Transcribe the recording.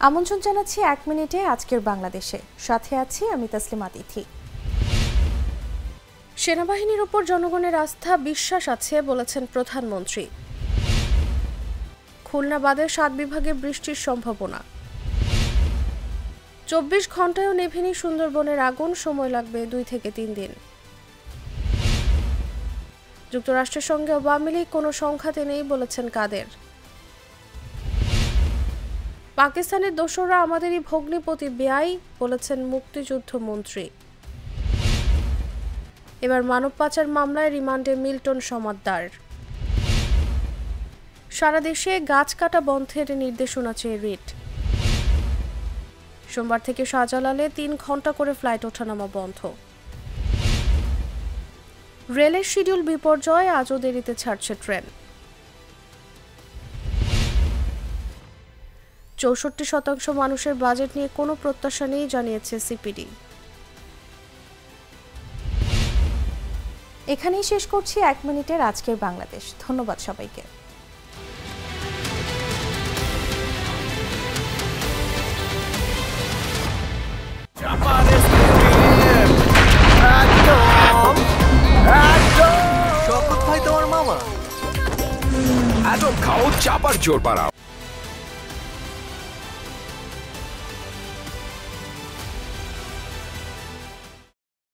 আমন্ত্রণ জানাচ্ছি ১ মিনিটে আজকের বাংলাদেশে। সাথে আছি আমি তাসলিমা তিথি। সেনাবাহিনীর উপর জনগণের আস্থা বিশ্বাস আছে বলেছেন প্রধানমন্ত্রী। খুলনা বাদে ৭ বিভাগে বৃষ্টির সম্ভাবনা। ২৪ ঘন্টায়ও নেভেনি সুন্দরবনের আগুন, সময় লাগবে ২ থেকে ৩ দিন। যুক্তরাষ্ট্রের সঙ্গে আওয়ামী লীগ কোনো সংঘাতে নেই বলেছেন কাদের। পাকিস্তানের দোসররা আমাদেরই ভগ্নিপতি বেআই বলেছেন মুক্তিযুদ্ধ মন্ত্রী। এবার মানব পাচার মামলায় রিমান্ডে মিল্টন সমাদ্দার। সারা দেশে গাছ কাটা বন্ধের নির্দেশনা চেয়ে রিট। সোমবার থেকে শাহজালালে ৩ ঘন্টা করে ফ্লাইট ওঠানামা বন্ধ। রেলের শিডিউল বিপর্যয়, আজও দেরিতে ছাড়ছে ট্রেন। ৬৪% মানুষের বাজেট নিয়ে কোনো প্রত্যাশা নেই জানিয়েছে সিপিডি। এখানেই শেষ করছি ১ মিনিটের আজকের বাংলাদেশ। ধন্যবাদ সবাইকে। শপথ ভাই তোমার মামা। এত খাও চাপার জোর পাড়াও।